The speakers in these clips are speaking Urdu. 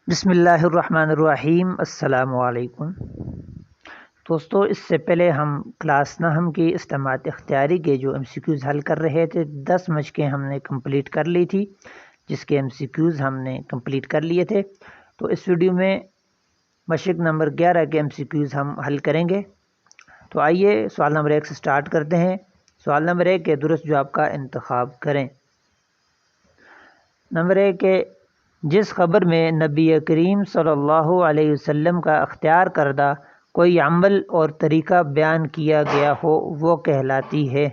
بسم اللہ الرحمن الرحیم۔ السلام علیکم دوستو، اس سے پہلے ہم کلاس نہم کی استماعت اختیاری کے جو ایم سی کیوز حل کر رہے تھے 10 مشقیں ہم نے کمپلیٹ کر لی تھی، جس کے ایم سی کیوز ہم نے کمپلیٹ کر لیے تھے۔ تو اس ویڈیو میں مشق نمبر 11 کے ایم سی کیوز ہم حل کریں گے۔ تو آئیے سوال نمبر 1 سے سٹارٹ کرتے ہیں۔ سوال نمبر 1 کے درست جواب کا انتخاب کریں۔ نمبر 1 کے جس خبر میں نبی کریم صلی اللہ علیہ وسلم کا اختیار کردہ کوئی عمل اور طریقہ بیان کیا گیا ہو وہ کہلاتی ہے۔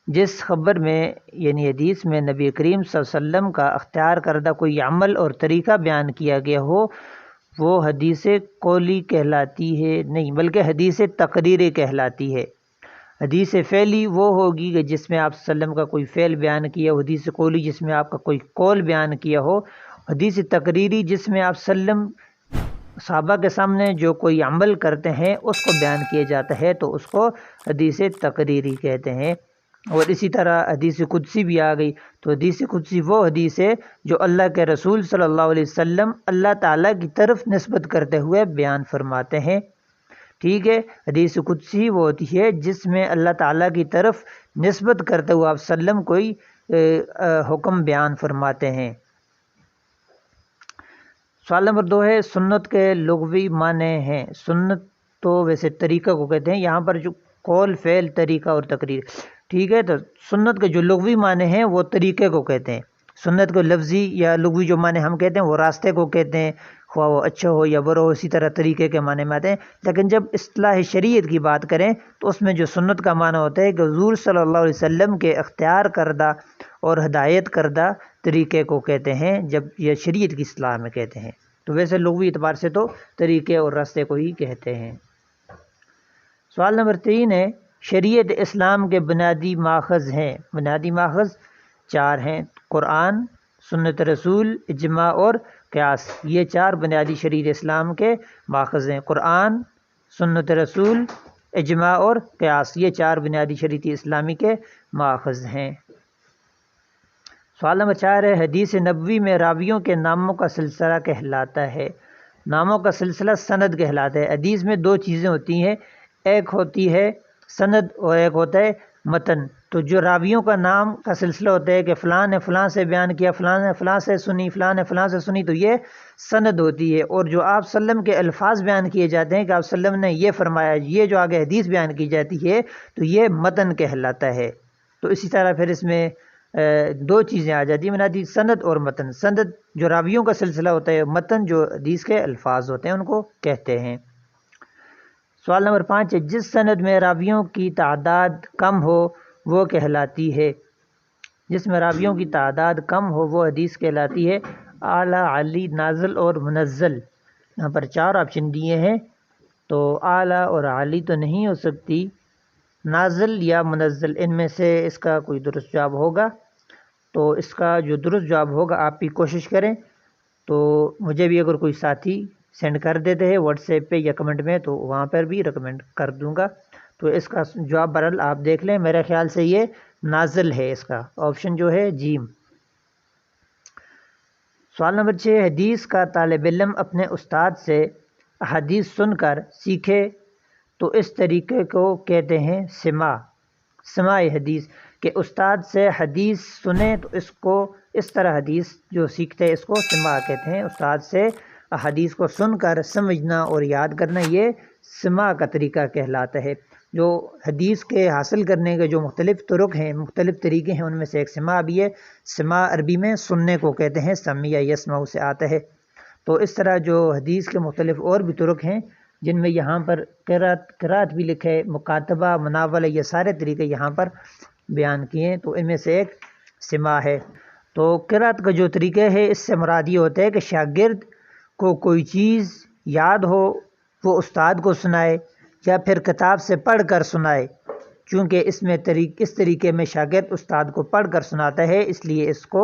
جس خبر میں یعنی حدیث میں نبی کریم صلی اللہ علیہ وسلم کا اختیار کردہ کوئی عمل اور طریقہ بیان کیا گیا ہو وہ حدیث قولی کہلاتی ہے، نہیں بلکہ حدیث تقریری کہلاتی ہے۔ حدیث فعلی وہ ہوگی کہ جس میں آپ صلی اللہ علیہ وسلم کا کوئی فعل بیان کیا ہو، حدیث قولی جس میں آپ کا کوئی قول بیان کیا ہو، حدیث تقریری جس میں آپ صلی اللہ علیہ وسلم صحابہ کے سامنے جو کوئی عمل کرتے ہیں اس کو بیان کیا جاتا ہے تو اس کو حدیث تقریری کہتے ہیں۔ اور اسی طرح حدیث قدسی بھی آ گئی، تو حدیث قدسی وہ حدیث ہے جو اللہ کے رسول صلی اللہ علیہ وسلم اللہ تعالیٰ کی طرف نسبت کرتے ہوئے بیان فرماتے ہیں۔ ٹھیک ہے، حدیث قدسی وہ ہوتی ہے جس میں اللہ تعالیٰ کی طرف نسبت کرتے ہوئے آپ صلی اللہ علیہ وسلم کوئی حکم بیان فرماتے ہیں۔ سوال نمبر 2 ہے سنت کے لغوی معنی ہیں۔ سنت تو ویسے طریقہ کو کہتے ہیں، یہاں پر جو قول فعل طریقہ اور تقریر، ٹھیک ہے، تو سنت کے جو لغوی معنی ہیں وہ طریقے کو کہتے ہیں۔ سنت کو لفظی یا لغوی جو معنی ہم کہتے ہیں وہ راستے کو کہتے ہیں، خواہ وہ اچھا ہو یا برا ہو، اسی طرح طریقے کے معنی میں آتے ہیں۔ لیکن جب اصطلاح شریعت کی بات کریں تو اس میں جو سنت کا معنی ہوتا ہے کہ حضور صلی اللہ علیہ وسلم کے اختیار کردہ اور ہدایت کردہ طریقے کو کہتے ہیں، جب یہ شریعت کی اصطلاح میں کہتے ہیں۔ تو ویسے لغوی اعتبار سے تو طریقے اور راستے کو ہی کہتے ہیں۔ سوال نمبر 3 ہے شریعت اسلام کے بنیادی ماخذ ہیں۔ بنیادی ماخذ 4 ہیں: قرآن، سنت رسول، اجماع اور قیاس۔ یہ 4 بنیادی شریعت اسلام کے ماخذ ہیں: قرآن، سنت رسول، اجماع اور قیاس۔ یہ 4 بنیادی شریعت اسلامی کے ماخذ ہیں۔ سوال نمبر 4 ہے حدیث نبوی میں راویوں کے ناموں کا سلسلہ کہلاتا ہے۔ ناموں کا سلسلہ سند کہلاتا ہے۔ حدیث میں 2 چیزیں ہوتی ہیں، ایک ہوتی ہے سند اور ایک ہوتا ہے متن۔ تو جو راویوں کا نام کا سلسلہ ہوتا ہے کہ فلاں نے فلاں سے بیان کیا، فلاں نے فلاں سے سنی، فلاں نے فلاں سے سنی، تو یہ سند ہوتی ہے۔ اور جو آپ صلی اللہ علیہ وسلم کے الفاظ بیان کیے جاتے ہیں کہ آپ صلی اللہ علیہ وسلم نے یہ فرمایا، یہ جو آگے حدیث بیان کی جاتی ہے تو یہ متن کہلاتا ہے۔ تو اسی طرح پھر اس میں 2 چیزیں آ جاتی ہیں بنیادی، سند اور متن۔ سند جو راویوں کا سلسلہ ہوتا ہے، متن جو حدیث کے الفاظ ہوتے ہیں ان کو کہتے ہیں۔ سوال نمبر 5 ہے جس سند میں راویوں کی تعداد کم ہو وہ کہلاتی ہے۔ جس میں راویوں کی تعداد کم ہو وہ حدیث کہلاتی ہے۔ اعلیٰ، علی، نازل اور منزل۔ یہاں پر 4 آپشن دیے ہیں، تو اعلیٰ اور علی تو نہیں ہو سکتی، نازل یا منزل، ان میں سے اس کا کوئی درست جواب ہوگا۔ تو اس کا جو درست جواب ہوگا آپ بھی کوشش کریں، تو مجھے بھی اگر کوئی ساتھی سینڈ کر دیتے ہیں واٹس ایپ پہ یا کمنٹ میں تو وہاں پر بھی ریکمینڈ کر دوں گا۔ تو اس کا جواب برحال آپ دیکھ لیں، میرے خیال سے یہ نازل ہے، اس کا آپشن جو ہے جیم۔ سوال نمبر 6 حدیث کا طالب علم اپنے استاد سے حدیث سن کر سیکھے تو اس طریقے کو کہتے ہیں سماع۔ سماع حدیث کہ استاد سے حدیث سنیں تو اس کو اس طرح حدیث جو سیکھتے ہیں اس کو سماع کہتے ہیں۔ استاد سے حدیث کو سن کر سمجھنا اور یاد کرنا یہ سماع کا طریقہ کہلاتا ہے۔ جو حدیث کے حاصل کرنے کے جو مختلف طرق ہیں، مختلف طریقے ہیں، ان میں سے ایک سماع بھی ہے۔ سماع عربی میں سننے کو کہتے ہیں، سمع یسمع سے آتا ہے۔ تو اس طرح جو حدیث کے مختلف اور بھی طرق ہیں جن میں یہاں پر قرات بھی لکھے ہے، مکاتبہ، مناولہ، یہ سارے طریقے یہاں پر بیان کیے ہیں، تو ان میں سے ایک سماع ہے۔ تو قرات کا جو طریقہ ہے اس سے مراد یہ ہوتا ہے کہ شاگرد کو کوئی چیز یاد ہو وہ استاد کو سنائے یا پھر کتاب سے پڑھ کر سنائے، چونکہ اس طریقے میں شاگرد استاد کو پڑھ کر سناتا ہے، اس لیے اس کو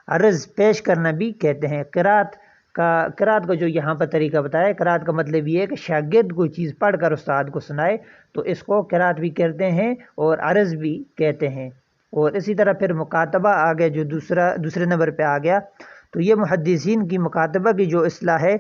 عرض پیش کرنا بھی کہتے ہیں۔ قرات کا جو یہاں پر طریقہ بتایا، قرات کا مطلب یہ ہے کہ شاگرد کوئی چیز پڑھ کر استاد کو سنائے، تو اس کو قرات بھی کہتے ہیں اور عرض بھی کہتے ہیں۔ اور اسی طرح پھر مکاتبہ آگے جو دوسرے نمبر پہ آ گیا، تو یہ محدثین کی مکاتبہ کی جو اصطلاح ہے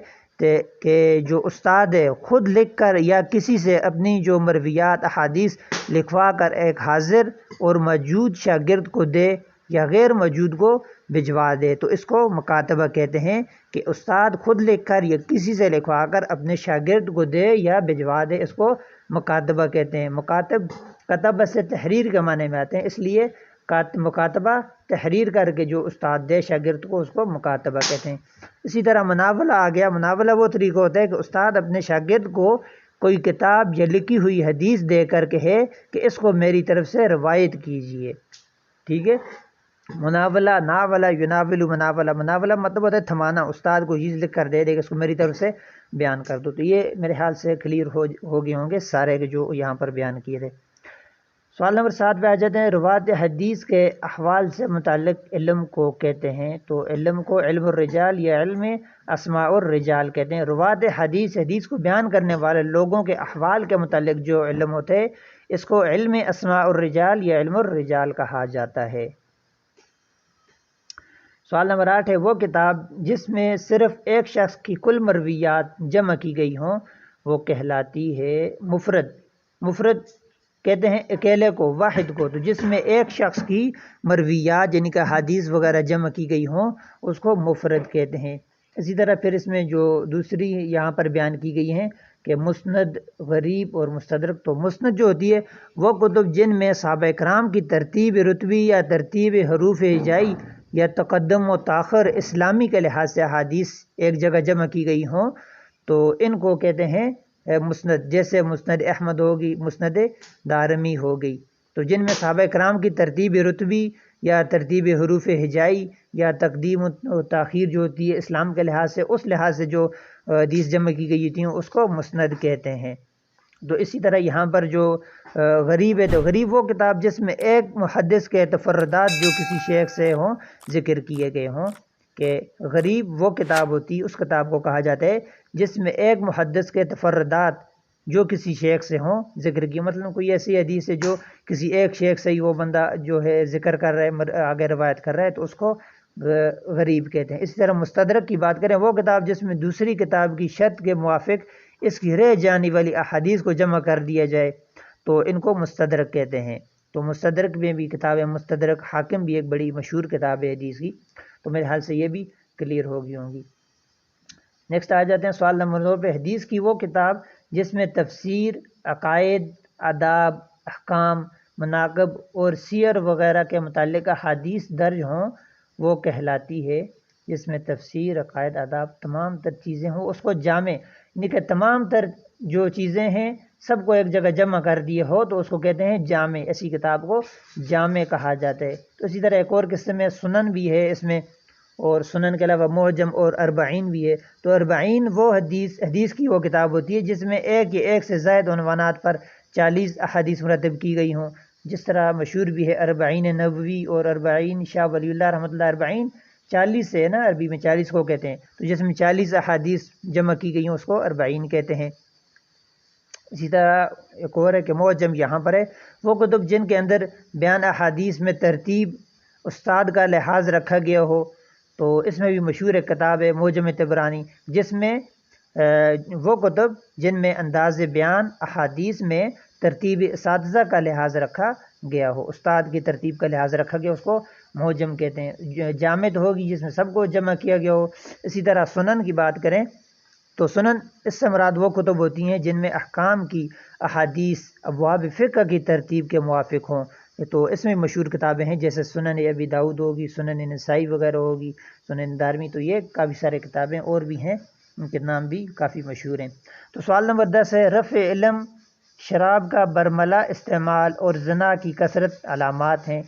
کہ جو استاد ہے خود لکھ کر یا کسی سے اپنی جو مرویات احادیث لکھوا کر ایک حاضر اور موجود شاگرد کو دے یا غیر موجود کو بھجوا دے، تو اس کو مکاتبہ کہتے ہیں، کہ استاد خود لکھ کر یا کسی سے لکھوا کر اپنے شاگرد کو دے یا بھجوا دے، اس کو مکاتبہ کہتے ہیں۔ کتب سے تحریر کے معنی میں آتے ہیں، اس لیے مکاتبہ تحریر کر کے جو استاد دے شاگرد کو، اس کو مکاتبہ کہتے ہیں۔ اسی طرح مناولہ آ گیا۔ مناولہ وہ طریقہ ہوتا ہے کہ استاد اپنے شاگرد کو کوئی کتاب یا لکھی ہوئی حدیث دے کر کہے کہ اس کو میری طرف سے روایت کیجئے، ٹھیک ہے۔ مناولہ، ناولہ، یناول، مناولہ، مناولہ مطلب ہوتا ہے تھمانا، استاد کو چیز لکھ کر دے کہ اس کو میری طرف سے بیان کر دو۔ تو یہ میرے خیال سے کلیئر ہو گئے ہوں گے سارے کے جو یہاں پر بیان کیے تھے۔ سوال نمبر 7 پہ آ جاتے ہیں، روات حدیث کے احوال سے متعلق علم کو کہتے ہیں، تو علم کو علم الرجال یا علم اسماء الرجال کہتے ہیں۔ روات حدیث کو بیان کرنے والے لوگوں کے احوال کے متعلق جو علم ہوتے ہیں، اس کو علم اسماء الرجال یا علم الرجال کہا جاتا ہے۔ سوال نمبر 8 ہے، وہ کتاب جس میں صرف ایک شخص کی کل مرویات جمع کی گئی ہوں وہ کہلاتی ہے مفرد۔ مفرد کہتے ہیں اکیلے کو، واحد کو، تو جس میں ایک شخص کی مرویات یعنی کہ حدیث وغیرہ جمع کی گئی ہوں اس کو مفرد کہتے ہیں۔ اسی طرح پھر اس میں جو دوسری یہاں پر بیان کی گئی ہیں کہ مسند، غریب اور مستدرک، تو مسند جو ہوتی ہے وہ کتب جن میں صحابہ کرام کی ترتیب رتبی یا ترتیب حروف ہجائی یا تقدم و تاخر اسلامی کے لحاظ سے احادیث ایک جگہ جمع کی گئی ہوں تو ان کو کہتے ہیں مسند، جیسے مسند احمد ہوگی، مسند دارمی ہو گئی، تو جن میں صحابہ کرام کی ترتیب رتبی یا ترتیب حروف ہجائی یا تقدیم و تاخیر جو ہوتی ہے اسلام کے لحاظ سے، اس لحاظ سے جو حدیث جمع کی گئی تھیں اس کو مسند کہتے ہیں۔ تو اسی طرح یہاں پر جو غریب ہے، تو غریب وہ کتاب جس میں ایک محدث کے تفردات جو کسی شیخ سے ہوں ذکر کیے گئے ہوں، کہ غریب وہ کتاب ہوتی ہے، اس کتاب کو کہا جاتا ہے جس میں ایک محدث کے تفردات جو کسی شیخ سے ہوں ذکر کی، مطلب کوئی ایسی حدیث ہے جو کسی ایک شیخ سے ہی وہ بندہ جو ہے ذکر کر رہا ہے، آگے روایت کر رہا ہے، تو اس کو غریب کہتے ہیں۔ اسی طرح مستدرک کی بات کریں، وہ کتاب جس میں دوسری کتاب کی شرط کے موافق اس کی رہ جانے والی احادیث کو جمع کر دیا جائے تو ان کو مستدرک کہتے ہیں۔ تو مستدرک میں بھی کتاب ہے، مستدرک حاکم بھی ایک بڑی مشہور کتاب ہے حدیث کی، تو میرے حال سے یہ بھی کلیئر ہو گئی ہوں گی۔ نیکسٹ آ جاتے ہیں سوال نمبر 2 پہ، حدیث کی وہ کتاب جس میں تفسیر، عقائد، آداب، احکام، مناقب اور سیر وغیرہ کے متعلق احادیث درج ہوں وہ کہلاتی ہے۔ جس میں تفسیر، عقائد، آداب، تمام تر چیزیں ہوں، اس کو جامع، یعنی کہ تمام تر جو چیزیں ہیں سب کو ایک جگہ جمع کر دیے ہو تو اس کو کہتے ہیں جامع، ایسی کتاب کو جامع کہا جاتا ہے۔ تو اسی طرح ایک اور قسم میں سنن بھی ہے اس میں، اور سنن کے علاوہ معجم اور اربعین بھی ہے۔ تو اربعین وہ حدیث کی وہ کتاب ہوتی ہے جس میں ایک یا ایک سے زائد عنوانات پر 40 احادیث مرتب کی گئی ہوں، جس طرح مشہور بھی ہے اربعین نبوی اور اربعین شاہ ولی اللہ رحمۃ اللہ۔ اربعین 40 سے ہے نا، عربی میں 40 کو کہتے ہیں، تو جس میں 40 احادیث جمع کی گئی ہوں اس کو اربعین کہتے ہیں۔ اسی طرح ایک اور ہے کہ معجم یہاں پر ہے وہ کتب جن کے اندر بیان احادیث میں ترتیب استاد کا لحاظ رکھا گیا ہو، تو اس میں بھی مشہور ایک کتاب ہے معجم طبرانی، جس میں وہ کتب جن میں انداز بیان احادیث میں ترتیب اساتذہ کا لحاظ رکھا گیا ہو، استاد کی ترتیب کا لحاظ رکھا گیا، اس کو معجم کہتے ہیں۔ جامد ہوگی جس میں سب کو جمع کیا گیا ہو۔ اسی طرح سنن کی بات کریں تو سنن اس سے مراد وہ کتب ہوتی ہیں جن میں احکام کی احادیث ابواب فقہ کی ترتیب کے موافق ہوں، تو اس میں مشہور کتابیں ہیں جیسے سنن ابی داؤد ہوگی، سنن نسائی وغیرہ ہوگی، سنن دارمی، تو یہ کافی سارے کتابیں اور بھی ہیں، ان کے نام بھی کافی مشہور ہیں۔ تو سوال نمبر 10 ہے، رفع علم، شراب کا برملا استعمال اور زنا کی کثرت علامات ہیں،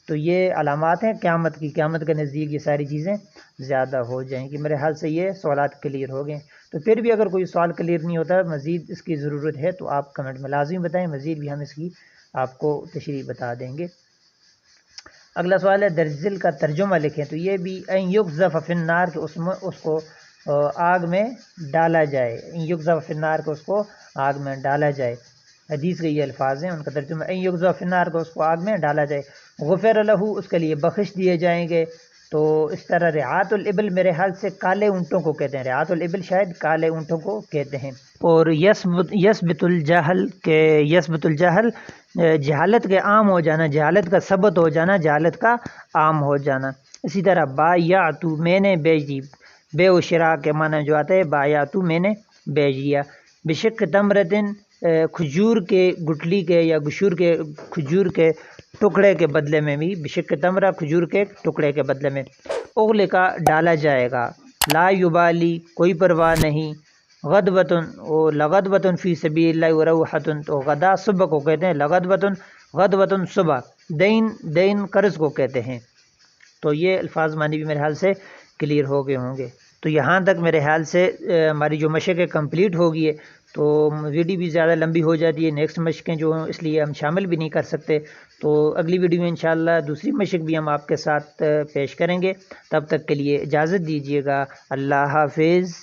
تو یہ علامات ہیں قیامت کی، قیامت کے نزدیک یہ ساری چیزیں زیادہ ہو جائیں گی۔ میرے حال سے یہ سوالات کلیئر ہو گئے، تو پھر بھی اگر کوئی سوال کلیئر نہیں ہوتا، مزید اس کی ضرورت ہے تو آپ کمنٹ میں لازمی بتائیں، مزید بھی ہم اس کی آپ کو تشریح بتا دیں گے۔ اگلا سوال ہے، درج ذیل کا ترجمہ لکھیں، تو یہ بھی ان یقذف فی النار کہ اس کو آگ میں ڈالا جائے، ان یقذف فی النار کہ اس کو آگ میں ڈالا جائے۔ حدیث کے یہ الفاظ ہیں، ان کا ترجمہ ان یقذف فی النار کہ اس کو آگ میں ڈالا جائے۔ غفر لہ، اس کے لیے بخش دیے جائیں گے۔ تو اس طرح رعات الابل میرے حال سے کالے اونٹوں کو کہتے ہیں، رعات الابل شاید کالے اونٹوں کو کہتے ہیں۔ اور یثبت الجہل کہ یثبت الجہل جہالت کے عام ہو جانا، جہالت کا ثبت ہو جانا، جہالت کا عام ہو جانا۔ اسی طرح بایعتو میں نے بیچ دی، بے و شراء کے معنی جو آتا ہے بایعتو میں نے بیچ دیا، بشق تمرتن کھجور کے گٹلی کے یا گشور کے کھجور کے ٹکڑے کے بدلے میں بھی، بشق تمرہ کھجور کے ٹکڑے کے بدلے میں، اغلے کا ڈالا جائے گا، لا یبالی کوئی پرواہ نہیں، غدوتن او لغدوتن فی سبیل اللہ وروحتن تو غدا صبح کو کہتے ہیں، لغدوتن غدوتن صبح، دین قرض کو کہتے ہیں۔ تو یہ الفاظ معنی بھی میرے حال سے کلیئر ہو گئے ہوں گے۔ تو یہاں تک میرے خیال سے ہماری جو مشقیں کمپلیٹ ہوگی ہے، تو ویڈیو بھی زیادہ لمبی ہو جاتی ہے، نیکسٹ مشقیں جو ہیں اس لیے ہم شامل بھی نہیں کر سکتے، تو اگلی ویڈیو میں انشاءاللہ دوسری مشق بھی ہم آپ کے ساتھ پیش کریں گے۔ تب تک کے لیے اجازت دیجیے گا، اللہ حافظ۔